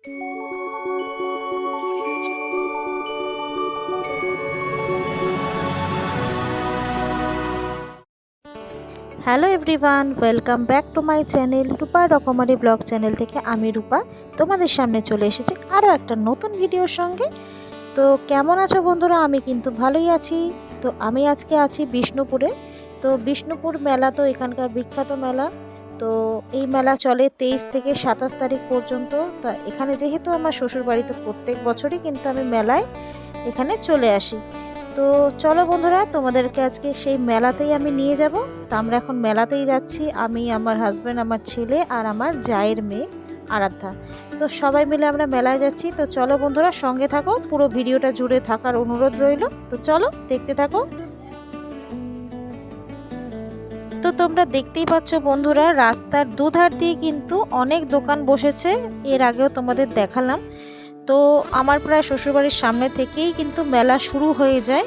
Hello everyone, welcome back to my channel Rupa Rokomari blog channel থেকে আমি রূপা তোমাদের সামনে চলে এসেছি আরও একটা নতুন ভিডিওর সঙ্গে। তো কেমন আছো বন্ধুরা? আমি কিন্তু ভালোই আছি। তো আমি আজকে আছি বিষ্ণুপুরে। তো বিষ্ণুপুর মেলা তো এখানকার বিখ্যাত মেলা। তো এই মেলা চলে 23 থেকে 27 তারিখ পর্যন্ত। তা এখানে যেহেতু আমার শ্বশুর বাড়িতে প্রত্যেক বছরই কিন্তু আমি মেলায় এখানে চলে আসি। তো চলো বন্ধুরা, তোমাদেরকে আজকে সেই মেলাতেই আমি নিয়ে যাব। তো আমরা এখন মেলাতেই যাচ্ছি, আমি, আমার হাজব্যান্ড, আমার ছেলে আর আমার জায়ের মেয়ে আরাধ্যা। তো সবাই মিলে আমরা মেলায় যাচ্ছি। তো চলো বন্ধুরা, সঙ্গে থাকো, পুরো ভিডিওটা জুড়ে থাকার অনুরোধ রইল। তো চলো দেখতে থাকো। তো তোমরা দেখতেই পাচ্ছ বন্ধুরা, রাস্তার দুধার দিয়ে কিন্তু অনেক দোকান বসেছে। এর আগেও তোমাদের দেখালাম। তো আমার প্রায় শ্বশুরবাড়ির সামনে থেকেই কিন্তু মেলা শুরু হয়ে যায়।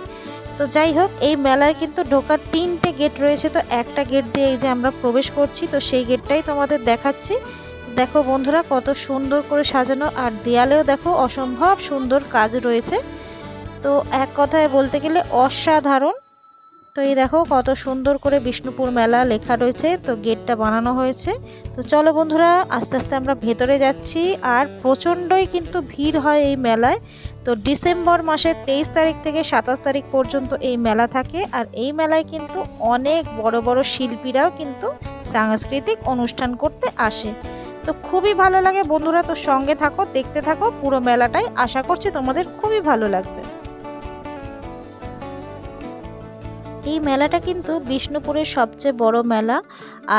তো যাই হোক, এই মেলায় কিন্তু ঢোকার 3টে গেট রয়েছে। তো একটা গেট দিয়ে এই যে আমরা প্রবেশ করছি, তো সেই গেটটাই তোমাদের দেখাচ্ছি। দেখো বন্ধুরা, কত সুন্দর করে সাজানো, আর দেয়ালেও দেখো অসম্ভব সুন্দর কাজ রয়েছে। তো এক কথায় বলতে গেলে অসাধারণ। তো এই দেখো কত সুন্দর করে বিষ্ণুপুর মেলা লেখা রয়েছে, তো গেটটা বানানো হয়েছে। তো চলো বন্ধুরা, আস্তে আস্তে আমরা ভেতরে যাচ্ছি। আর প্রচণ্ডই কিন্তু ভিড় হয় এই মেলায়। তো ডিসেম্বর মাসের 23 তারিখ থেকে 27 তারিখ পর্যন্ত এই মেলা থাকে। আর এই মেলায় কিন্তু অনেক বড় বড় শিল্পীরাও কিন্তু সাংস্কৃতিক অনুষ্ঠান করতে আসে। তো খুবই ভালো লাগে বন্ধুরা। তো সঙ্গে থাকো, দেখতে থাকো পুরো মেলাটাই। আশা করছি তোমাদের খুবই ভালো লাগবে। এই মেলাটা কিন্তু বিষ্ণুপুরের সবচেয়ে বড় মেলা।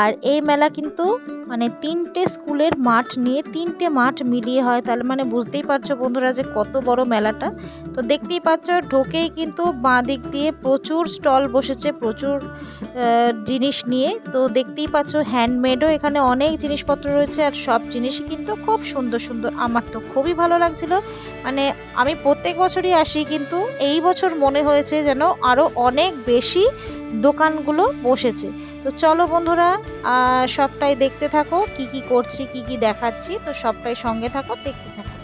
আর এই মেলা কিন্তু মানে 3টে স্কুলের মাঠ নিয়ে, 3টে মাঠ মিলিয়ে হয়। তাহলে মানে বুঝতেই পারছো বন্ধুরা যে কত বড় মেলাটা। তো দেখতেই পাচ্ছ, ঢোকেই কিন্তু বাঁ দিক দিয়ে প্রচুর স্টল বসেছে, প্রচুর জিনিস নিয়ে। তো দেখতেই পাচ্ছ হ্যান্ডমেডও এখানে অনেক জিনিসপত্র রয়েছে। আর সব জিনিসই কিন্তু খুব সুন্দর সুন্দর। আমার তো খুবই ভালো লাগছিল। মানে আমি প্রত্যেক বছরই আসি, কিন্তু এই বছর মনে হয়েছে যেন আরও অনেক বেশি দোকানগুলো বসেছে। তো চলো বন্ধুরা, সবটাই দেখতে থাকো, কি কি করছি, কি কি দেখাচ্ছি। তো সবটাই সঙ্গে থাকো, দেখতে থাকো।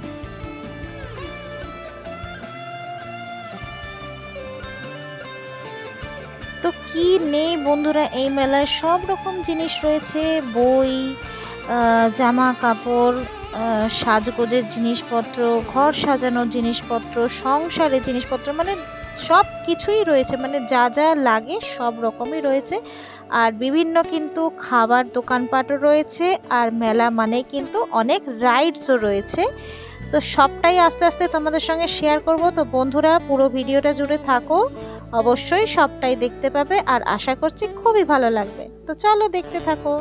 তো কি নেই বন্ধুরা, এই মেলায় সব রকম জিনিস রয়েছে। বই, জামা কাপড়, সাজগোজের জিনিসপত্র, ঘর সাজানোর জিনিসপত্র, সংসারের জিনিসপত্র, মানে সব কিছুই রয়েছে। মানে যা যা লাগে সব রকমই রয়েছে। আর বিভিন্ন কিন্তু খাবার দোকানপাটও রয়েছে। আর মেলা মানে কিন্তু অনেক রাইডসও রয়েছে। তো সবটাই আস্তে আস্তে তোমাদের সঙ্গে শেয়ার করব। তো বন্ধুরা, পুরো ভিডিওটা জুড়ে থাকো, অবশ্যই সবটাই দেখতে পাবে। আর আশা করছি খুবই ভালো লাগবে। তো চলো দেখতে থাকো।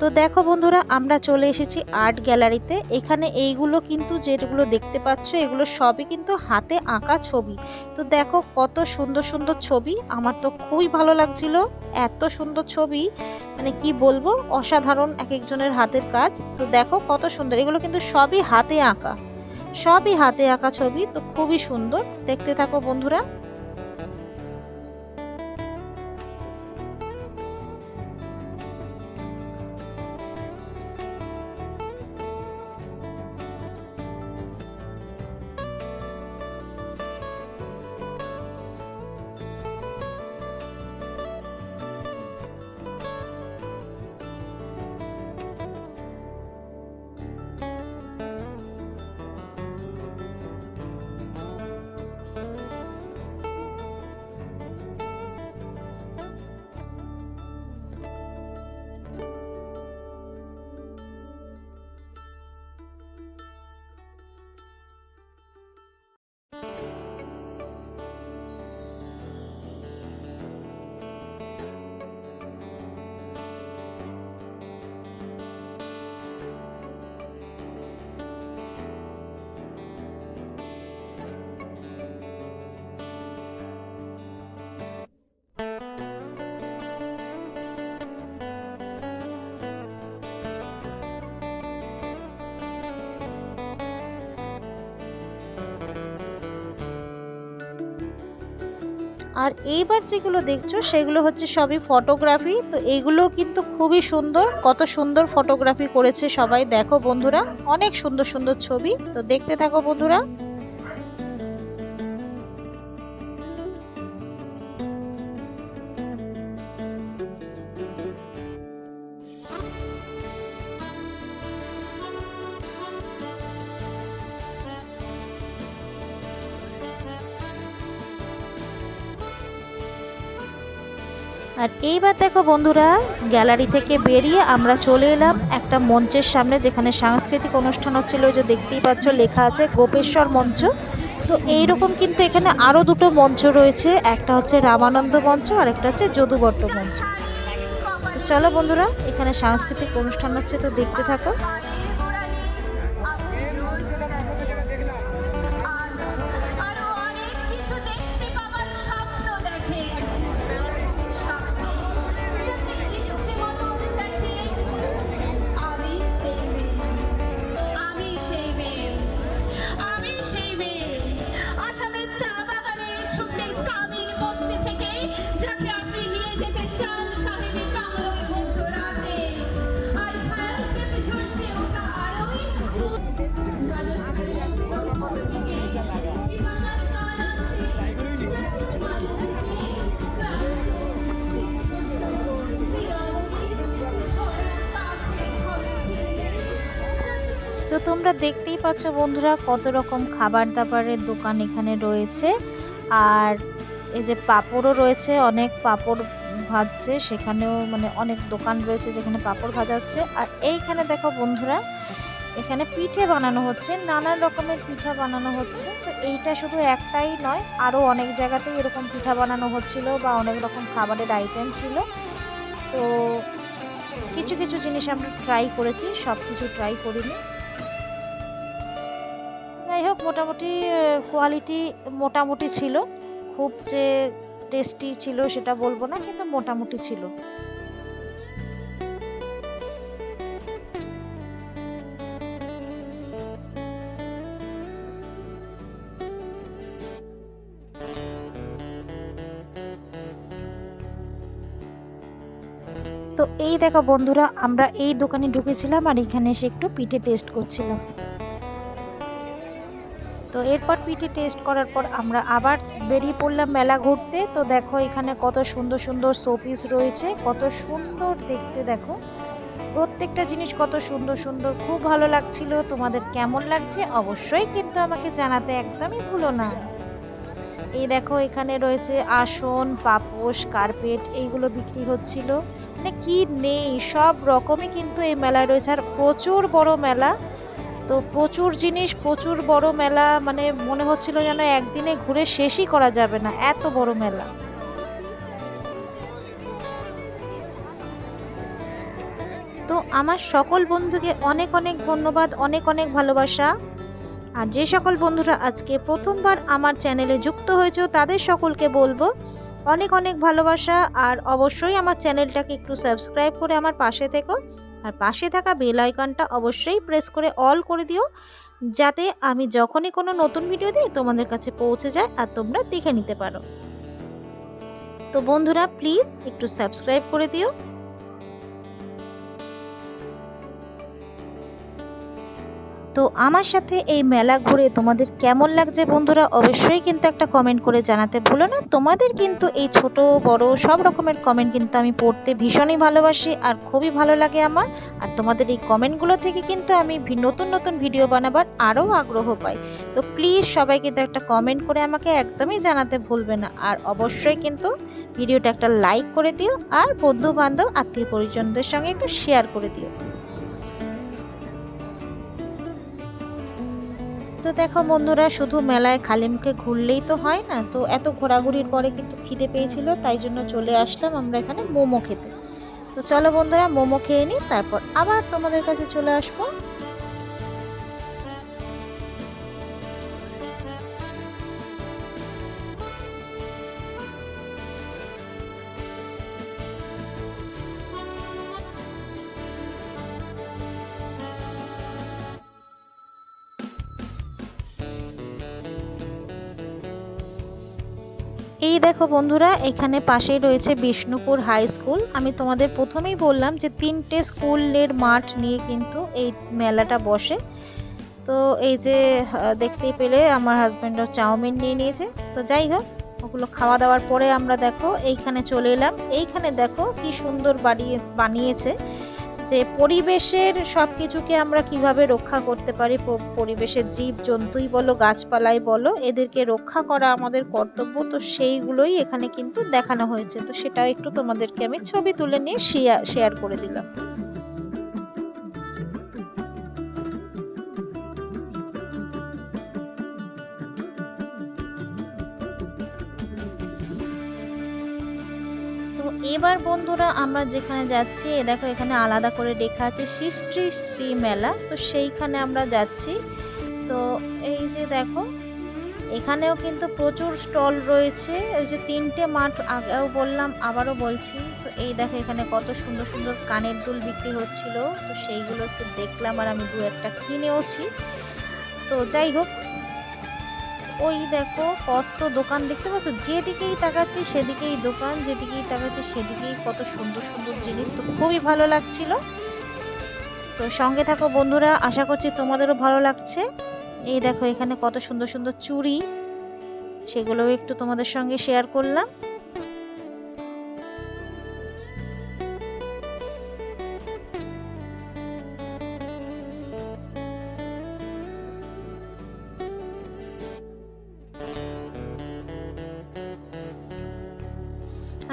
তো দেখো বন্ধুরা, আমরা চলে এসেছি আর্ট গ্যালারিতে। এখানে এইগুলো কিন্তু যেগুলো দেখতে পাচ্ছ, এগুলো সবই কিন্তু হাতে আঁকা ছবি। তো দেখো কত সুন্দর সুন্দর ছবি, আমার তো খুবই ভালো লাগছিল। এত সুন্দর ছবি, মানে কি বলবো, অসাধারণ এক একজনের হাতের কাজ। তো দেখো কত সুন্দর, এগুলো কিন্তু সবই হাতে আঁকা, সবই হাতে আঁকা ছবি। তো খুবই সুন্দর, দেখতে থাকো বন্ধুরা। আর এইবার যেগুলো দেখছো সেগুলো হচ্ছে সবই ফটোগ্রাফি। তো এইগুলো কিন্তু খুবই সুন্দর, কত সুন্দর ফটোগ্রাফি করেছে সবাই, দেখো বন্ধুরা, অনেক সুন্দর সুন্দর ছবি। তো দেখতে থাকো বন্ধুরা। আর এইবার দেখো বন্ধুরা, গ্যালারি থেকে বেরিয়ে আমরা চলে এলাম একটা মঞ্চের সামনে, যেখানে সাংস্কৃতিক অনুষ্ঠান হচ্ছিল। ওই যে দেখতেই পাচ্ছ লেখা আছে গোপেশ্বর মঞ্চ। তো এইরকম কিন্তু এখানে আরও দুটো মঞ্চ রয়েছে, একটা হচ্ছে রামানন্দ মঞ্চ আর একটা হচ্ছে যদুবর্ত মঞ্চ। তো চলো বন্ধুরা, এখানে সাংস্কৃতিক অনুষ্ঠান হচ্ছে, তো দেখতে থাকো। তো তোমরা দেখতেই পাচ্ছ বন্ধুরা, কত রকম খাবার দাবারের দোকান এখানে রয়েছে। আর এই যে পাঁপড়ও রয়েছে, অনেক পাঁপড় ভাজছে, সেখানেও মানে অনেক দোকান রয়েছে যেখানে পাঁপড় ভাজা হচ্ছে। আর এইখানে দেখো বন্ধুরা, এখানে পিঠে বানানো হচ্ছে, নানান রকমের পিঠা বানানো হচ্ছে। তো এইটা শুধু একটাই নয়, আরও অনেক জায়গাতেই এরকম পিঠা বানানো হচ্ছিল বা অনেক রকম খাবারের আইটেম ছিল। তো কিছু কিছু জিনিস আমরা ট্রাই করেছি, সব কিছু ট্রাই করিনি। যাই হোক, মোটামুটি কোয়ালিটি মোটামুটি ছিল, খুব যে টেস্টি ছিল সেটা বলবো না, কিন্তু মোটামুটি ছিল। তো এই দেখো বন্ধুরা, আমরা এই দোকানে ঢুকেছিলাম আর এখানে এসে একটু পিঠে টেস্ট করছিলাম। তো এরপর পিঠে টেস্ট করার পর আমরা আবার বেরিয়ে পড়লাম মেলা ঘুরতে। তো দেখো এখানে কত সুন্দর সুন্দর শোপিস রয়েছে, কত সুন্দর দেখতে, দেখো প্রত্যেকটা জিনিস কত সুন্দর সুন্দর, খুব ভালো লাগছিল। তোমাদের কেমন লাগছে অবশ্যই কিন্তু আমাকে জানাতে একদমই ভুলো না। এই দেখো এখানে রয়েছে আসন, পাপোশ, কার্পেট, এইগুলো বিক্রি হচ্ছিল, মানে কি নেই সব রকমই কিন্তু এই মেলায় রয়েছে। আর প্রচুর বড় মেলা, তো প্রচুর জিনিস, প্রচুর বড় মেলা, মানে মনে হচ্ছিল যেন একদিনে ঘুরে শেষই করা যাবে না, এত বড় মেলা। তো আমার সকল বন্ধুকে অনেক অনেক ধন্যবাদ, অনেক অনেক ভালোবাসা। আর যে সকল বন্ধুরা আজকে প্রথমবার আমার চ্যানেলে যুক্ত হয়েছে তাদের সকলকে বলবো অনেক অনেক ভালোবাসা। আর অবশ্যই আমার চ্যানেলটাকে একটু সাবস্ক্রাইব করে আমার পাশে থেকো, আর পাশে থাকা বেল আইকনটা অবশ্যই প্রেস করে অল করে দিও, যাতে আমি যখনই কোনো নতুন ভিডিও দিই তোমাদের কাছে পৌঁছে যায় আর তোমরা দেখে নিতে পারো। তো বন্ধুরা প্লিজ একটু সাবস্ক্রাইব করে দিও। তো আমার সাথে এই মেলা ঘুরে তোমাদের কেমন লাগছে বন্ধুরা অবশ্যই কিন্তু একটা কমেন্ট করে জানাতে ভুলো না। তোমাদের কিন্তু এই ছোট বড় সব রকমের কমেন্ট কিন্তু আমি পড়তে ভীষণই ভালোবাসি আর খুবই ভালো লাগে আমার। আর তোমাদের এই কমেন্টগুলো থেকে কিন্তু আমি নতুন নতুন ভিডিও বানাবার আরও আগ্রহ পাই। তো প্লিজ সবাই কিন্তু একটা কমেন্ট করে আমাকে একদমই জানাতে ভুলবে না। আর অবশ্যই কিন্তু ভিডিওটা একটা লাইক করে দিও, আর বন্ধু বান্ধব আত্মীয় পরিজনদের সঙ্গে একটু শেয়ার করে দিও। তো দেখো বন্ধুরা, শুধু মেলায় খালি মুখে ঘুরলেই তো হয় না, তো এত ঘোরাঘুরির পরে কিন্তু খিদে পেয়েছিল, তাই জন্য চলে আসলাম আমরা এখানে মোমো খেতে। তো চলো বন্ধুরা মোমো খেয়ে নিই, তারপর আবার তোমাদের কাছে চলে আসবো। এই দেখো বন্ধুরা, এখানে পাশেই রয়েছে বিষ্ণুপুর হাই স্কুল। আমি তোমাদের প্রথমেই বললাম যে 3টে স্কুলের মাঠ নিয়ে কিন্তু এই মেলাটা বসে। তো এই যে দেখতেই পেলে আমার হাজব্যান্ডও চাউমিন নিয়ে নিয়েছে। তো যাই হোক, ওগুলো খাওয়া দাওয়ার পরে আমরা দেখো এইখানে চলে এলাম। এইখানে দেখো কি সুন্দর বানিয়েছে যে পরিবেশের সব কিছুকে আমরা কিভাবে রক্ষা করতে পারি। পরিবেশের জীব জন্তুই বলো, গাছপালাই বলো, এদেরকে রক্ষা করা আমাদের কর্তব্য। তো সেইগুলোই এখানে কিন্তু দেখানো হয়েছে। তো সেটাও একটু তোমাদেরকে আমি ছবি তুলে নিয়ে শেয়ার করে দিলাম। এবার বন্ধুরা আমরা যেখানে যাচ্ছি, দেখো এখানে আলাদা করে লেখা আছে শ্রী শ্রী মেলা। তো সেইখানে আমরা যাচ্ছি। তো এই যে দেখো, এখানেও কিন্তু প্রচুর স্টল রয়েছে। ওই যে 3টে মাঠ আগেও বললাম, আবারও বলছি। তো এই দেখো এখানে কত সুন্দর সুন্দর কানের দুল বিক্রি হচ্ছিল। তো সেইগুলো একটু দেখলাম আর আমি 2-1টা কিনেওছি। তো যাই হোক, ওই দেখো কত দোকান দেখতে পাচ্ছ, যেদিকেই তাকাচ্ছি সেদিকেই দোকান, যেদিকেই তাকাচ্ছি সেদিকেই কত সুন্দর সুন্দর জিনিস। তো খুবই ভালো লাগছিল। তো সঙ্গে থাকো বন্ধুরা, আশা করছি তোমাদেরও ভালো লাগছে। এই দেখো এখানে কত সুন্দর সুন্দর চুড়ি, সেগুলোও একটু তোমাদের সঙ্গে শেয়ার করলাম।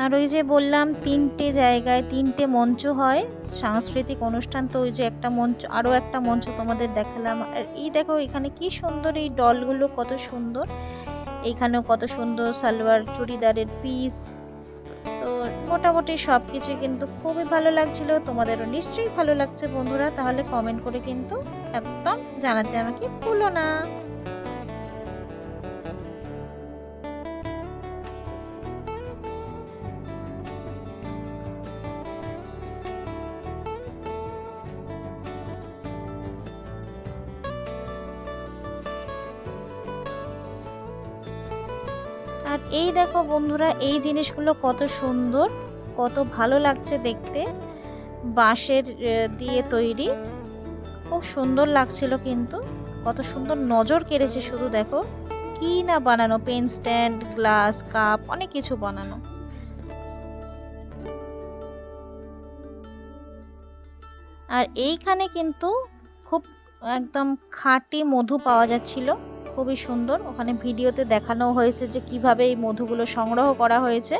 আর ওই যে বললাম 3টে জায়গায় 3টে মঞ্চ হয় সাংস্কৃতিক অনুষ্ঠান। তো ওই যে একটা মঞ্চ, আরও একটা মঞ্চ তোমাদের দেখালাম। আর এই দেখো এখানে কি সুন্দর এই ডলগুলো, কত সুন্দর। এইখানেও কত সুন্দর সালোয়ার চুড়িদারের পিস। তো মোটামুটি সব কিছু কিন্তু খুবই ভালো লাগছিল। তোমাদেরও নিশ্চয়ই ভালো লাগছে বন্ধুরা। তাহলে কমেন্ট করে কিন্তু একদম জানাতে আমাকে ভুলো না। আর এই দেখো বন্ধুরা, এই জিনিসগুলো কত সুন্দর, কত ভালো লাগছে দেখতে। বাঁশের দিয়ে তৈরি, খুব সুন্দর লাগছিল। কিন্তু কত সুন্দর নজর কেড়েছে, শুধু দেখো কি না বানানো, পেন স্ট্যান্ড, গ্লাস, কাপ, অনেক কিছু বানানো। আর এইখানে কিন্তু খুব একদম খাঁটি মধু পাওয়া যাচ্ছিল, খুবই সুন্দর। ওখানে ভিডিওতে দেখানো হয়েছে যে কিভাবে এই মধুগুলো সংগ্রহ করা হয়েছে।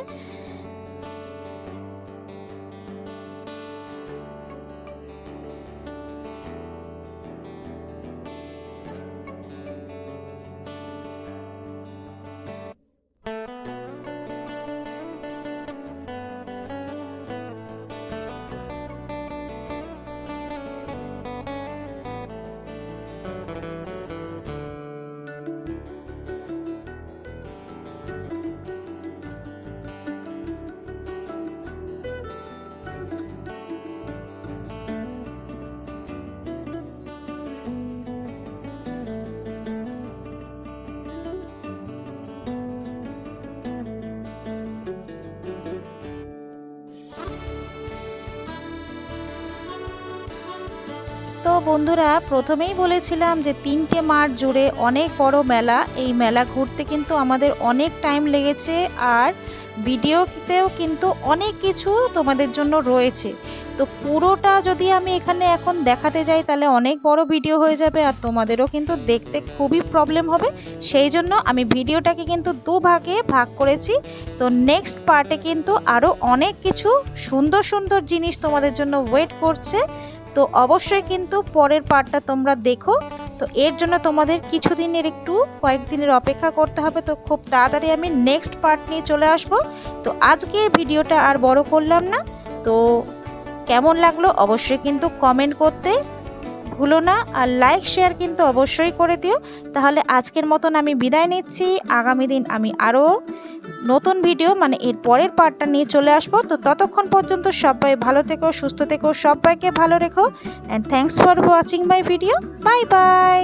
তো বন্ধুরা, প্রথমেই বলেছিলাম যে 3টে মাঠ জুড়ে অনেক বড় মেলা। এই মেলা ঘুরতে কিন্তু আমাদের অনেক টাইম লেগেছে। আর ভিডিওতেও কিন্তু অনেক কিছু তোমাদের জন্য রয়েছে। তো পুরোটা যদি আমি এখানে এখন দেখাতে যাই তাহলে অনেক বড় ভিডিও হয়ে যাবে, আর তোমাদেরও কিন্তু দেখতে খুবই প্রবলেম হবে। সেই জন্য আমি ভিডিওটাকে কিন্তু 2 ভাগে ভাগ করেছি। তো নেক্সট পার্টে কিন্তু আরও অনেক কিছু সুন্দর সুন্দর জিনিস তোমাদের জন্য ওয়েট করছে। তো অবশ্যই কিন্তু পরের পার্টটা তোমরা দেখো। তো এর জন্য তোমাদের কয়েকদিনের অপেক্ষা করতে হবে। তো খুব তাড়াতাড়ি আমি নেক্সট পার্ট নিয়ে চলে আসব। তো আজকের ভিডিওটা আর বড় করলাম না। তো কেমন লাগলো অবশ্যই কিন্তু কমেন্ট করতে ভুলো না, আর লাইক শেয়ার কিন্তু অবশ্যই করে দিও। তাহলে আজকের মতন আমি বিদায় নিচ্ছি। আগামী দিন আমি আরও নতুন ভিডিও মানে এর পরের পার্টটা নিয়ে চলে আসবো। তো ততক্ষণ পর্যন্ত সবাই ভালো থেকো, সুস্থ থেকো, সবাইকে ভালো রেখো। And thanks for watching my video. Bye bye.